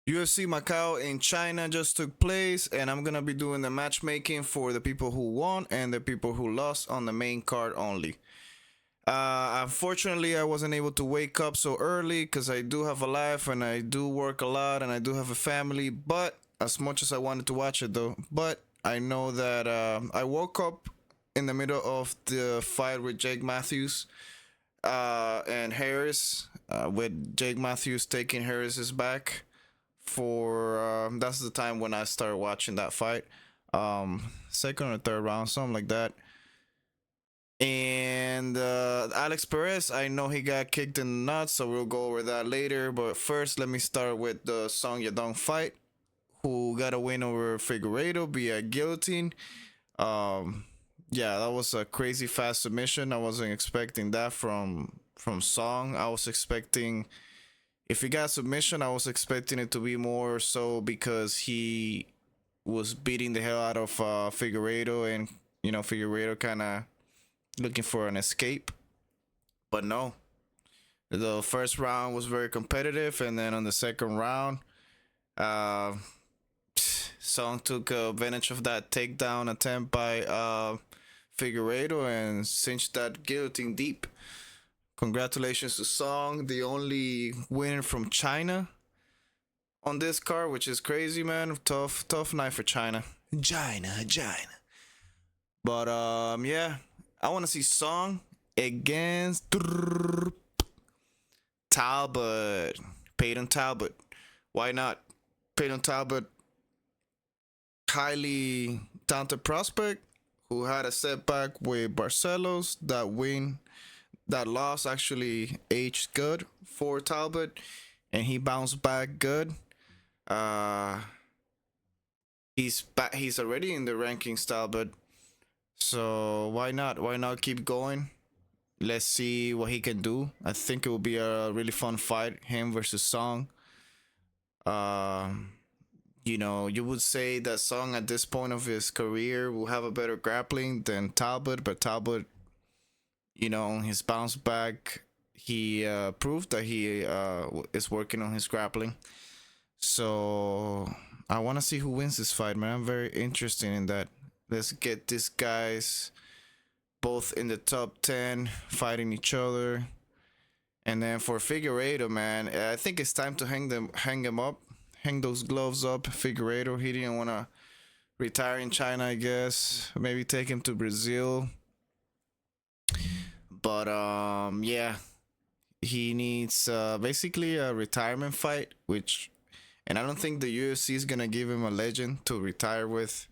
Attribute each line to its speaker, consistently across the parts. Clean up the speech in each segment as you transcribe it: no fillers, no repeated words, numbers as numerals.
Speaker 1: UFC Macau in China just took place, and I'm gonna be doing the matchmaking for the people who won and the people who lost on the main card only. Unfortunately, I wasn't able to wake up so early because I do have a life and I do work a lot and I do have a family. But as much as I wanted to watch it, though, but I know that I woke up in the middle of the fight with Jake Matthews and Harris, with Jake Matthews taking Harris's back for that's the time when I started watching that fight. Second or third round, something like that. And Alex Perez, I know he got kicked in the nuts, so we'll go over that later. But first, let me start with the Song Yadong fight, who got a win over Figuereido via guillotine. Um, yeah, that was a crazy fast submission. I wasn't expecting that from Song. I was expecting, if he got submission, I was expecting it to be more so because he was beating the hell out of Figueredo, and Figueredo kind of looking for an escape. But no, the first round was very competitive, and then on the second round, uh, Song took advantage of that takedown attempt by Figueredo and cinched that guillotine deep. Congratulations to Song, the only winner from China on this card, which is crazy, man. Tough night for China. China. But yeah, I want to see Song against Talbot, Peyton Talbot. Why not? Peyton Talbot, highly talented prospect who had a setback with Barcelos. That loss actually aged good for Talbot, and he bounced back good. Uh, he's back. He's already in the rankings, Talbot. So why not? Why not keep going? Let's see what he can do. I think it will be a really fun fight, him versus Song. Um, you would say that Song at this point of his career will have a better grappling than Talbot, but Talbot, on his bounce back, he proved that he is working on his grappling. So I want to see who wins this fight, man. I'm very interested in that. Let's get these guys both in the top 10 fighting each other. And then for Figueredo, man, I think it's time to hang him up, hang those gloves up. Figueredo, he didn't want to retire in China, I guess. Maybe take him to Brazil. But yeah, he needs basically a retirement fight, and I don't think the UFC is gonna give him a legend to retire with.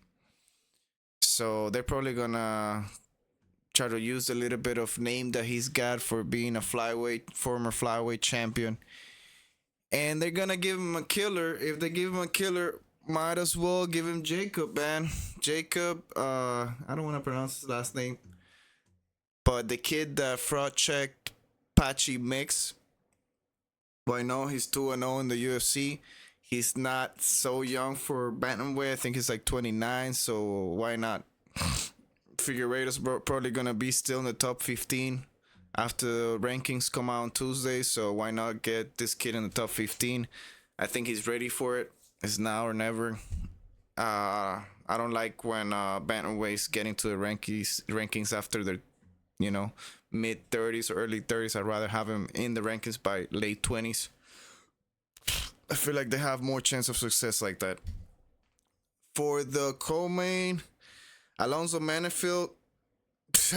Speaker 1: So they're probably gonna try to use a little bit of name that he's got for being a former flyweight champion. And they're gonna give him a killer. If they give him a killer, might as well give him Jacob, man. Jacob, I don't want to pronounce his last name, but the kid that fraud checked Patchy Mix. Well, I know he's 2-0 in the UFC. He's not so young for bantamweight. I think he's like 29, so why not? Figueiredo's probably gonna be still in the top 15 after the rankings come out on Tuesday. So why not get this kid in the top 15? I think he's ready for it. It's now or never. I don't like when bantamweights get into the rankings after their, mid 30s or early 30s. I'd rather have him in the rankings by late 20s. I feel like they have more chance of success like that. For the co-main, Alonso Manifield,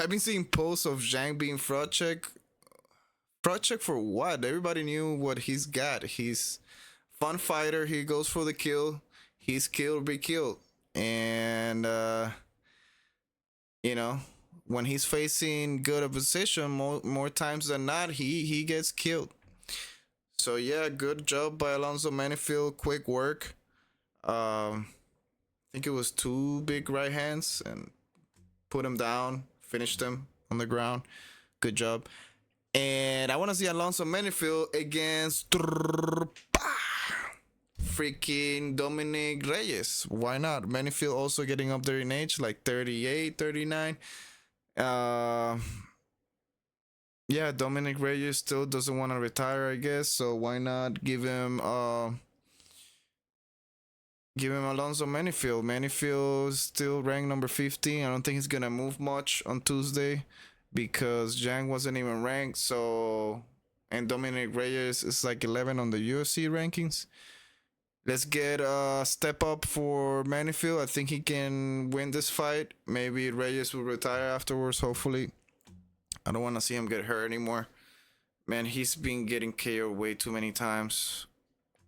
Speaker 1: I've been seeing posts of Zhang being fraud check. Fraud check for what? Everybody knew what he's got. He's fun fighter. He goes for the kill. He's kill or be killed. And you know, when he's facing good opposition, more times than not, he gets killed. So yeah, good job by Alonso Manifield. Quick work. I think it was two big right hands and put him down, finished him on the ground. Good job. And I want to see Alonso Manifield against freaking Dominic Reyes. Why not? Manifield also getting up there in age, like 38, 39. Yeah, Dominic Reyes still doesn't want to retire, I guess. So why not give him Give him Alonso Manifield. Manifield is still ranked number 15. I don't think he's gonna move much on Tuesday because Zhang wasn't even ranked. So, and Dominic Reyes is like 11 on the UFC rankings. Let's get a step up for Manifield. I think he can win this fight. Maybe Reyes will retire afterwards, hopefully. I don't want to see him get hurt anymore. Man, he's been getting KO way too many times.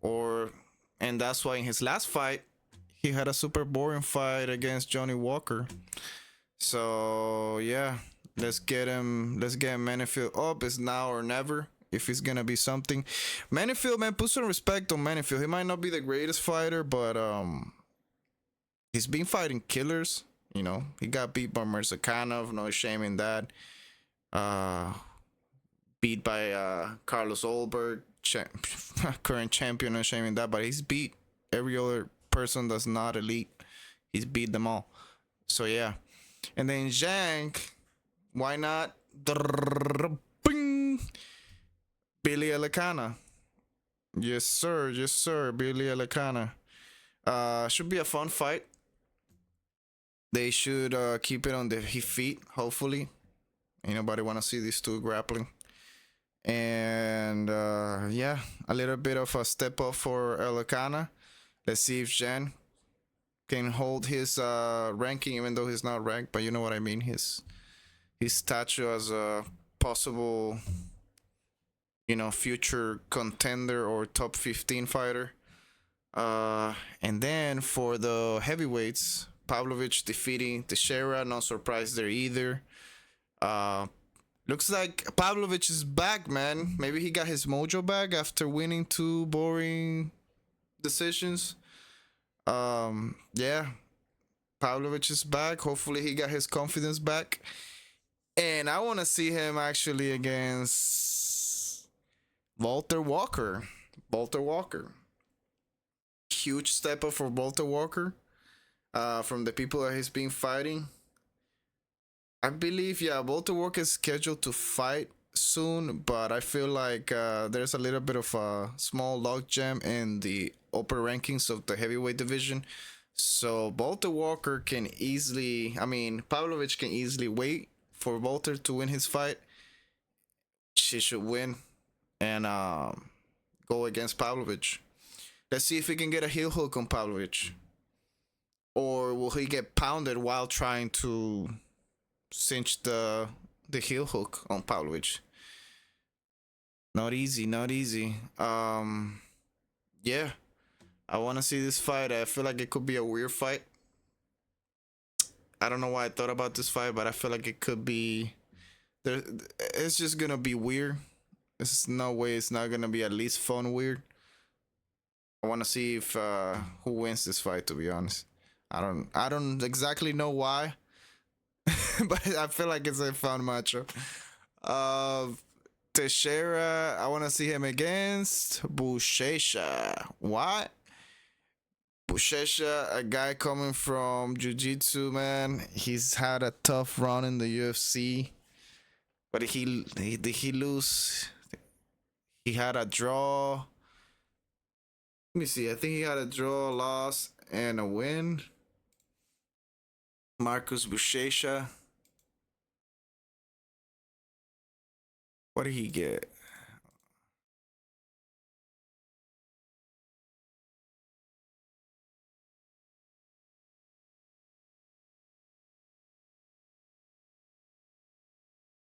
Speaker 1: And that's why in his last fight, he had a super boring fight against Johnny Walker. So yeah, let's get him. Let's get Manifield up. It's now or never. If he's gonna be something, Manifield, man, put some respect on Manifield. He might not be the greatest fighter, but he's been fighting killers. You know, he got beat by Mirzakhanov. No shame in that. Uh, beat by Carlos Olberg, current champion. No shame in that. But he's beat every other person that's not elite. He's beat them all. So yeah, and then Zhang, why not? Bing! Billy Elicana. Yes, sir. Yes, sir. Billy Elicana. Should be a fun fight. They should keep it on the feet, hopefully. Ain't nobody want to see these two grappling. And yeah, a little bit of a step up for Elicana. Let's see if Jen can hold his ranking, even though he's not ranked. But you know what I mean. His statue as a possible, you know, future contender or top 15 fighter. And then for the heavyweights, Pavlovich defeating Teixeira, no surprise there either. Looks like Pavlovich is back, man. Maybe he got his mojo back after winning 2 boring decisions. Yeah, Pavlovich is back. Hopefully he got his confidence back. And I want to see him actually against Walter Walker. Walter Walker. Huge step up for Walter Walker. From the people that he's been fighting. I believe, yeah, Walter Walker is scheduled to fight soon, but I feel like there's a little bit of a small logjam in the upper rankings of the heavyweight division. So Walter Walker can easily, Pavlovich can easily wait for Walter to win his fight. She should win and go against Pavlovich. Let's see if he can get a heel hook on Pavlovich. Or will he get pounded while trying to cinch the heel hook on Pavlovich? Not easy, not easy. Yeah. I want to see this fight. I feel like it could be a weird fight. I don't know why I thought about this fight, but I feel like it could be there. It's just gonna be weird. There's no way it's not gonna be at least fun weird. I want to see if who wins this fight. To be honest, I don't exactly know why, but I feel like it's a fun matchup. Teixeira, I want to see him against Buchecha. Why? Buchecha, a guy coming from Jiu-Jitsu, man. He's had a tough run in the UFC, but did he lose? He had a draw. Let me see. I think he had a draw, loss, and a win. Marcus Buchecha. What did he get?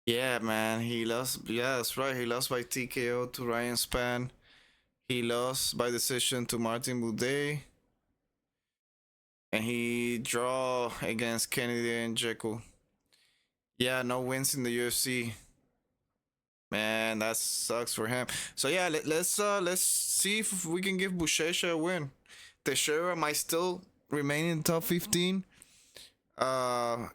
Speaker 1: Yeah, man. He lost. Yeah, that's right. He lost by TKO to Ryan Spann. He lost by decision to Martin Buday. And he draw against Kennedy and Jekyll. Yeah, no wins in the UFC. Man, that sucks for him. So yeah, let's see if we can give Buchecha a win. Teixeira might still remain in the top 15.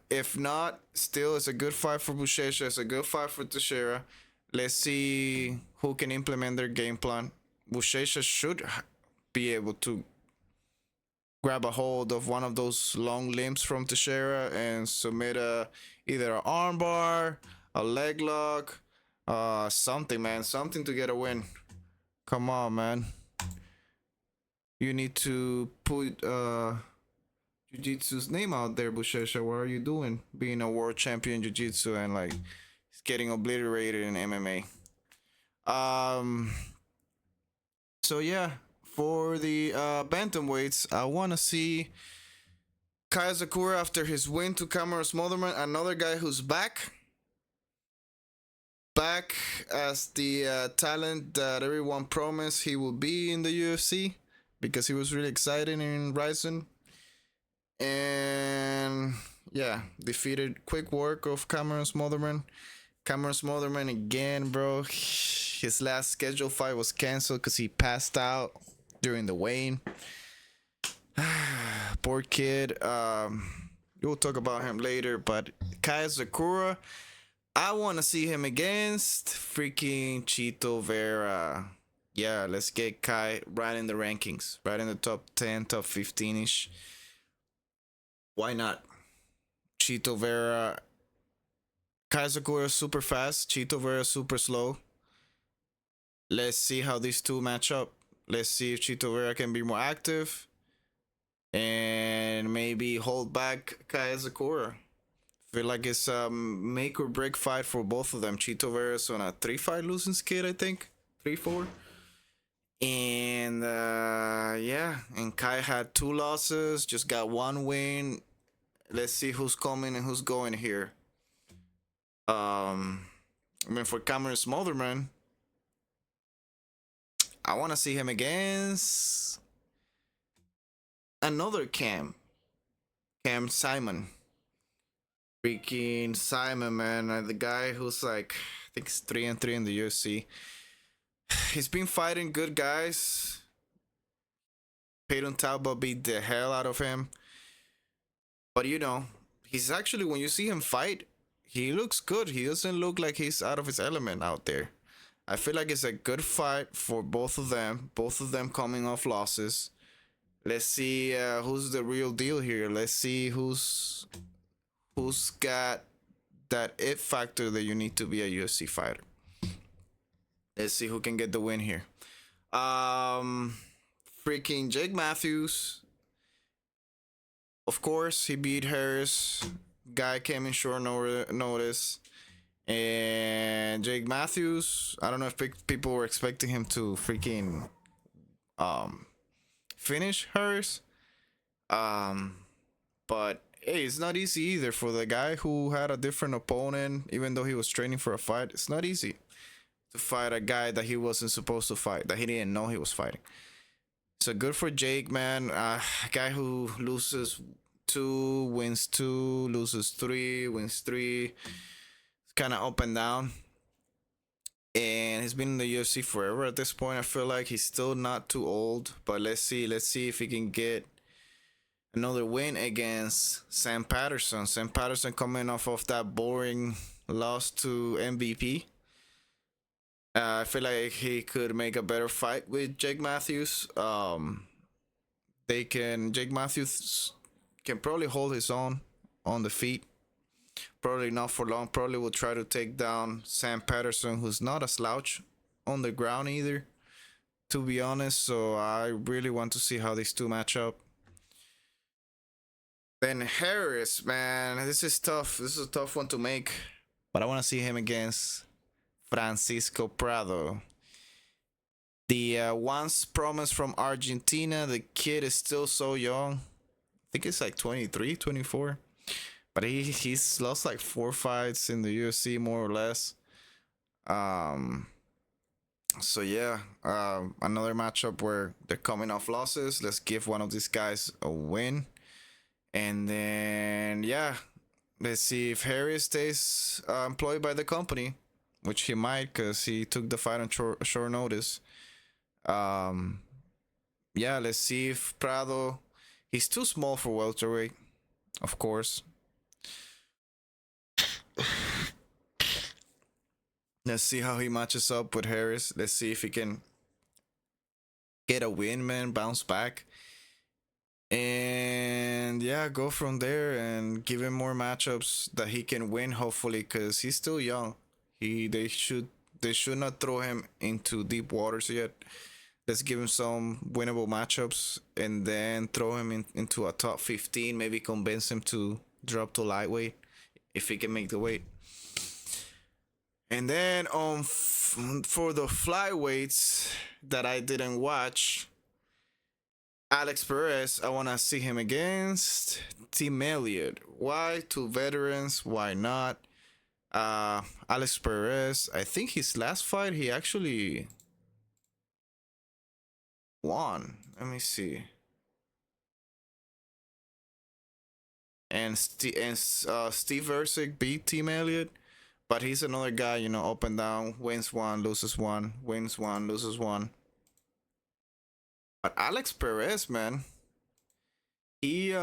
Speaker 1: If not, still it's a good fight for Buchecha. It's a good fight for Teixeira. Let's see who can implement their game plan. Buchecha should be able to grab a hold of one of those long limbs from Teixeira and submit either an armbar, a leg lock, something, man, something to get a win. Come on, man. you need to put jiu-jitsu's name out there, Bushesha. What are you doing being a world champion jiu-jitsu and like getting obliterated in MMA? So yeah, for the bantamweights, I want to see Kaya Sakura after his win to Cameron Smotherman, another guy who's back as the talent that everyone promised he would be in the UFC because he was really exciting in Ryzen. And yeah, defeated quick work of Cameron Smotherman. Cameron Smotherman again, bro. His last scheduled fight was canceled because he passed out during the weigh-in. Poor kid. We'll talk about him later. But Kaya Sakura, I want to see him against freaking Chito Vera. Yeah, let's get Kai right in the rankings, right in the top 10, top 15 ish. Why not? Chito Vera. Kai Sakura super fast. Chito Vera super slow. Let's see how these two match up. Let's see if Chito Vera can be more active and maybe hold back Kai Sakura. Feel like it's a make or break fight for both of them. Chito Vera's on a 3-fight losing skid, I think. 3-4. And yeah, and Kai had 2 losses, just got 1 win. Let's see who's coming and who's going here. I mean, for Cameron Smotherman, I want to see him against another Cam Simon. Freaking Simon, man, the guy who's like, I think it's 3-3 in the UFC. He's been fighting good guys. Peyton Talbot beat the hell out of him. But you know, he's actually, when you see him fight, he looks good. He doesn't look like he's out of his element out there. I feel like it's a good fight for both of them. Both of them coming off losses. Let's see who's the real deal here. Let's see who's got that it factor that you need to be a UFC fighter. Let's see who can get the win here. Freaking Jake Matthews. Of course, he beat Harris. Guy came in short notice. And Jake Matthews, I don't know if people were expecting him to freaking finish Harris. But hey, it's not easy either for the guy who had a different opponent, even though he was training for a fight. It's not easy to fight a guy that he wasn't supposed to fight, that he didn't know he was fighting. So good for Jake, man. A guy who loses 2, wins 2, loses 3, wins 3. It's kind of up and down. And he's been in the UFC forever at this point. I feel like he's still not too old. But let's see if he can get another win against Sam Patterson. Sam Patterson coming off of that boring loss to MVP. I feel like he could make a better fight with Jake Matthews. Jake Matthews can probably hold his own on the feet. Probably not for long. Probably will try to take down Sam Patterson, who's not a slouch on the ground either, to be honest. So I really want to see how these two match up. Then Harris, man, this is tough. This is a tough one to make. But I want to see him against Francisco Prado. The once promised from Argentina. The kid is still so young. I think it's like 23, 24. But he's lost like 4 fights in the UFC, more or less. So yeah, another matchup where they're coming off losses. Let's give one of these guys a win. And then, yeah, let's see if Harris stays employed by the company, which he might because he took the fight on short notice. Yeah, let's see if Prado, he's too small for welterweight, of course. Let's see how he matches up with Harris. Let's see if he can get a win, man, bounce back. And yeah, go from there and give him more matchups that he can win, hopefully, because he's still young. They should not throw him into deep waters yet. Let's give him some winnable matchups and then throw him into a top 15. Maybe convince him to drop to lightweight if he can make the weight. And then for the flyweights that I didn't watch, Alex Perez, I want to see him against Tim Elliott. Why? Two veterans. Why not? Alex Perez, I think his last fight he actually won. Let me see. And Steve Erceg beat Team Elliott, but he's another guy, you know, up and down, wins one, loses one, wins one, loses one. But Alex Perez, man, he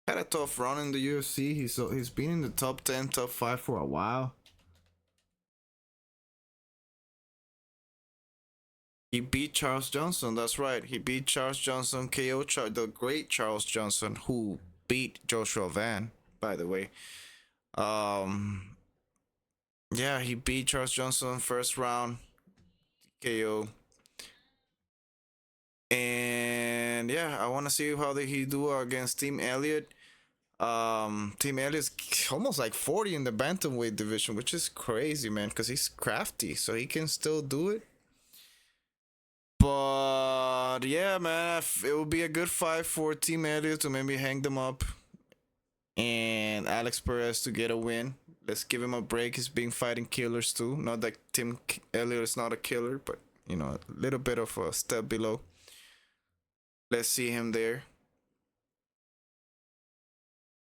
Speaker 1: had a tough run in the UFC. He's been in the top 10, top 5 for a while. He beat Charles Johnson. That's right. He beat Charles Johnson, KO the great Charles Johnson, who beat Joshua Van, by the way. Yeah, he beat Charles Johnson first round, KO. And yeah, I want to see how he do against Team Elliott. Team Elliott's almost like 40 in the bantamweight division, which is crazy, man, because he's crafty, so he can still do it. But yeah, man, it would be a good fight for Team Elliott to maybe hang them up and Alex Perez to get a win. Let's give him a break. He's been fighting killers too. Not that Tim Elliott is not a killer, but you know, a little bit of a step below. Let's see him there.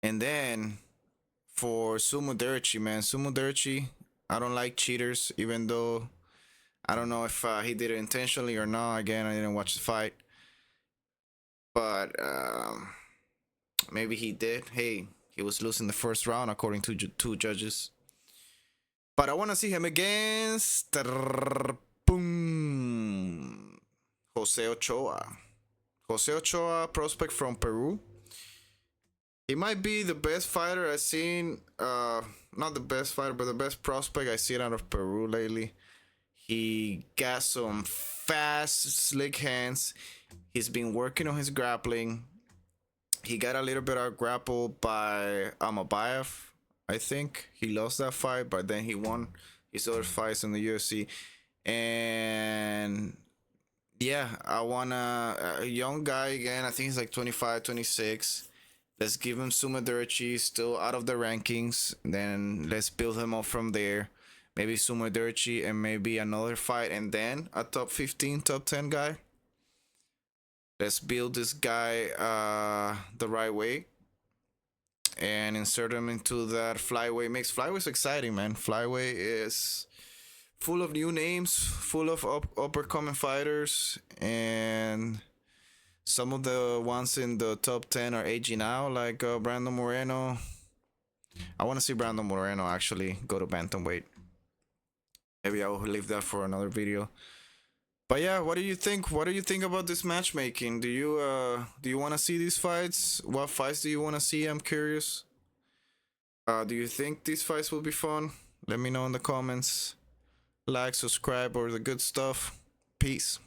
Speaker 1: And then for Sumo Derchi, man, Sumo Derchi, I don't like cheaters, even though I don't know if he did it intentionally or not. Again, I didn't watch the fight, but maybe he did. Hey, he was losing the first round according to two judges. But I want to see him against boom, Jose Ochoa. Jose Ochoa, prospect from Peru. He might be the best fighter I've seen. Not the best fighter, but the best prospect I've seen out of Peru lately. He got some fast, slick hands. He's been working on his grappling. He got a little bit out grappled by Amabayev, I think. He lost that fight, but then he won his other fights in the UFC. And yeah, I want a young guy again. I think he's like 25, 26. Let's give him Sumo Derchi, still out of the rankings. Then let's build him up from there. Maybe Sumo Derchi and maybe another fight and then a top 15, top 10 guy. Let's build this guy the right way and insert him into that flyweight mix. Flyweights exciting, man. Flyweight is full of new names, full of upcoming fighters, and some of the ones in the top 10 are aging out, like Brandon Moreno. I want to see Brandon Moreno actually go to bantamweight. Maybe I will leave that for another video. But yeah, what do you think? What do you think about this matchmaking? Do you want to see these fights? What fights do you want to see? I'm curious. Do you think these fights will be fun? Let me know in the comments. Like, subscribe, or the good stuff. Peace.